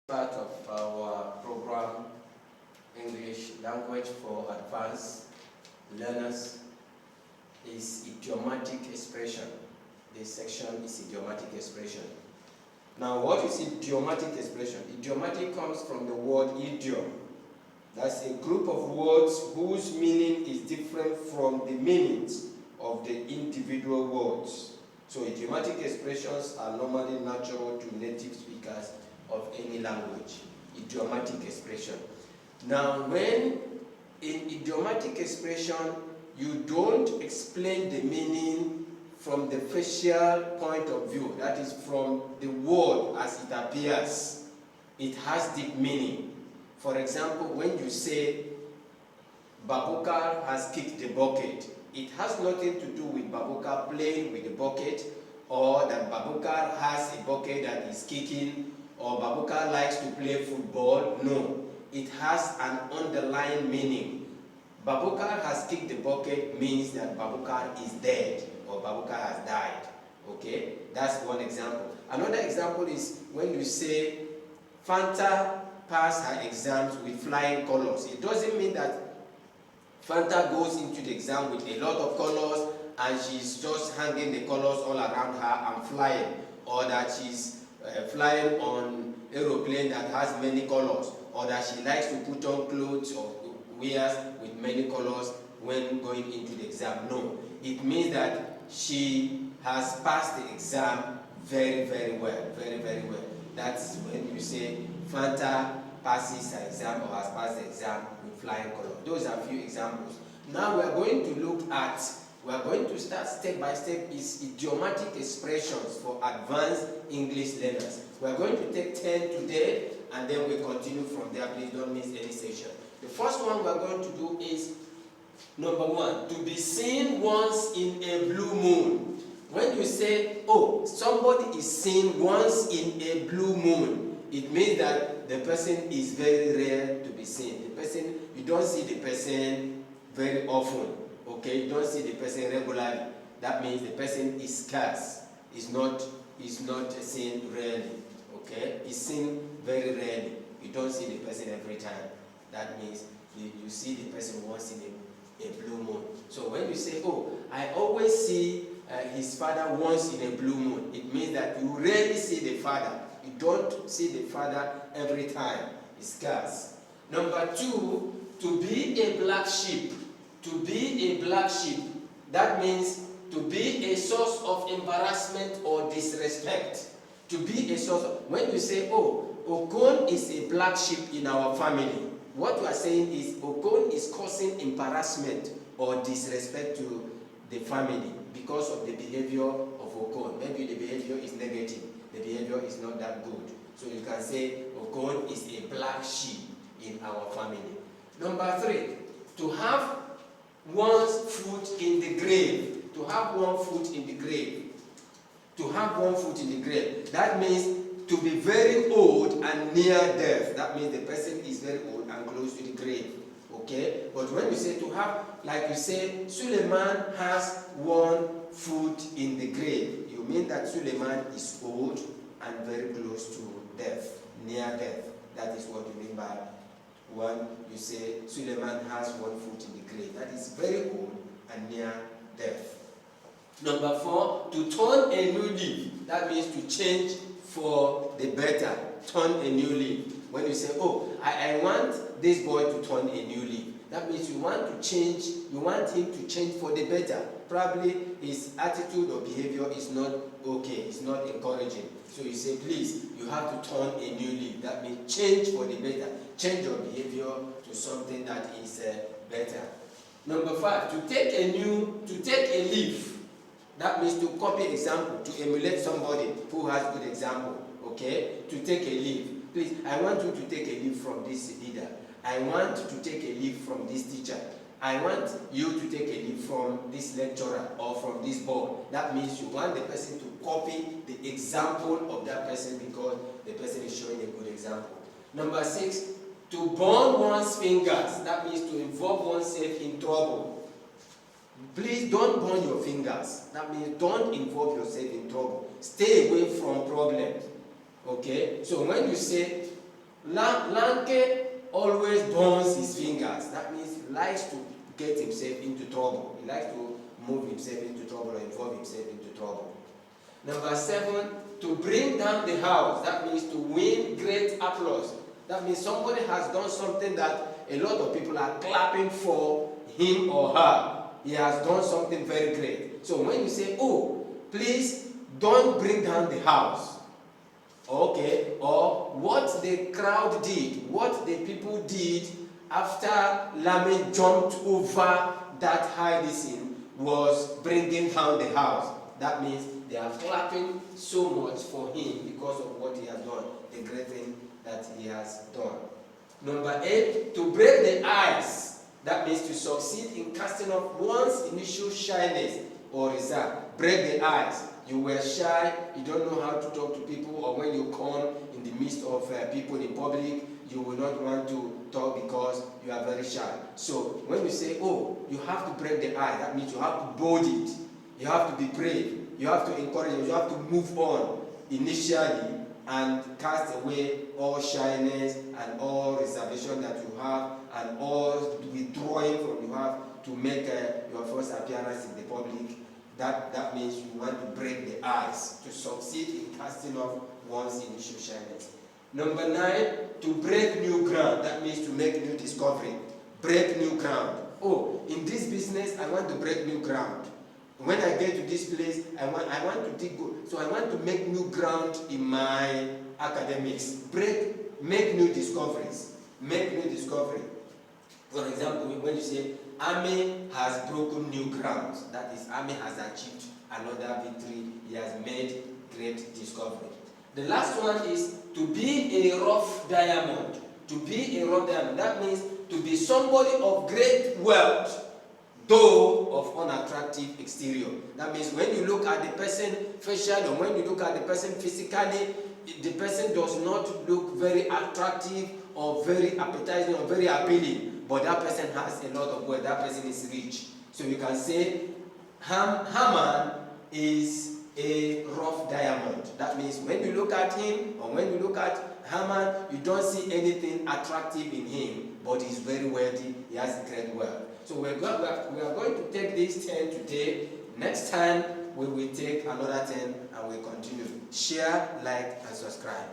Part of our program, English Language for Advanced Learners, is idiomatic expression. This section is idiomatic expression. Now, what is idiomatic expression? Idiomatic comes from the word idiom. That's a group of words whose meaning is different from the meanings of the individual words. So idiomatic expressions are normally natural to native speakers of any language. Idiomatic expression. Now, when in idiomatic expression, you don't explain the meaning from the facial point of view, that is from the word as it appears. It has deep meaning. For example, when you say Babukar has kicked the bucket, it has nothing to do with Babukar playing with the bucket, or that Babukar has a bucket that is kicking, or Babukar likes to play football. No, it has an underlying meaning. Babukar has kicked the bucket means that Babukar is dead, or Babukar has died. Okay, that's one example. Another example is when you say Fanta passed her exams with flying colors. It doesn't mean that Fanta goes into the exam with a lot of colors and she's just hanging the colors all around her and flying, or that she's flying on aeroplane that has many colors, or that she likes to put on clothes or wears with many colors when going into the exam. No, it means that she has passed the exam very, very well, very, very well. That's when you say Fanta passes her exam or has passed the exam with flying colors. Those are a few examples. Now we are going to start step by step is idiomatic expressions for advanced English learners. We are going to take 10 today, and then we continue from there. Please don't miss any session. The first one we are going to do is number 1, to be seen once in a blue moon. When you say, oh, somebody is seen once in a blue moon, it means that the person is very rare to be seen. The person, you don't see the person very often. Okay, you don't see the person regularly. That means the person is scarce. Is not seen rarely. Okay, it's seen very rarely. You don't see the person every time. That means you see the person once in a blue moon. So when you say, oh, I always see his father once in a blue moon, it means that you rarely see the father. You don't see the father every time. It's scarce. Number 2, to be a black sheep. To be a black sheep, that means to be a source of embarrassment or disrespect. To be a source of, when you say, oh, Okon is a black sheep in our family, what you are saying is Okon is causing embarrassment or disrespect to the family because of the behavior of Okon. Maybe the behavior is negative, the behavior is not that good. So you can say Okon is a black sheep in our family. Number 3, to have one's foot in the grave. To have one foot in the grave. To have one foot in the grave. That means to be very old and near death. That means the person is very old and close to the grave. Okay? But when you say to have, like you say, Suleiman has one foot in the grave, you mean that Suleiman is old and very close to death, near death. That is what you mean by when you say Suleiman has one foot in the grave. That is very old and near death. Number 4, to turn a new leaf. That means to change for the better. Turn a new leaf. When you say, oh, I want this boy to turn a new leaf. That means you want to change, you want him to change for the better. Probably his attitude or behavior is not okay, it's not encouraging. So you say, please, you have to turn a new leaf. That means change for the better. Change your behavior to something that is better. Number 5, to take a leaf. That means to copy example, to emulate somebody who has good example. Okay? To take a leaf. Please, I want you to take a leaf from this leader. I want to take a leaf from this teacher. I want you to take a leaf from this lecturer or from this board. That means you want the person to copy the example of that person because the person is showing a good example. Number 6, to burn one's fingers. That means to involve oneself in trouble. Please don't burn your fingers. That means don't involve yourself in trouble. Stay away from problems. Okay? So when you say Lanke always burns his fingers. That means he likes to get himself into trouble. He likes to move himself into trouble or involve himself into trouble. Number 7, to bring down the house. That means to win great applause. That means somebody has done something that a lot of people are clapping for him or her. He has done something very great. So when you say, oh, please don't bring down the house. Okay, or what the crowd did, what the people did after Lamin jumped over that hyacinth was bringing down the house. That means they are clapping so much for him because of what he has done, the great thing that he has done. Number 8, to break the ice. That means to succeed in casting off one's initial shyness or reserve. Break the ice. You were shy, you don't know how to talk to people, or when you come in the midst of people in public, you will not want to talk because you are very shy. So when you say, oh, you have to break the ice, that means you have to bold it. You have to be brave. You have to encourage it. You have to move on initially and cast away all shyness and all reservation that you have and all withdrawing from you have to make your first appearance in the public. That means you want to break the ice, to succeed in casting off one's initial shyness. Number 9, to break new ground. That means to make new discovery. Break new ground. Oh, in this business, I want to break new ground. When I get to this place, I want to dig good. So I want to make new ground in my academics. Make new discoveries. Make new discovery. For example, when you say, Army has broken new ground, that is, Army has achieved another victory. He has made great discovery. The last one is to be a rough diamond. To be a rough diamond. That means to be somebody of great wealth, though of unattractive exterior. That means when you look at the person facially, or when you look at the person physically, the person does not look very attractive or very appetizing or very appealing. But that person has a lot of wealth, that person is rich. So you can say Haman is a rough diamond. That means when you look at him or when you look at Haman, you don't see anything attractive in him, but he's very wealthy, he has great wealth. So we are going to take these 10 today. Next time we will take another 10 and we'll continue. Share, like, and subscribe.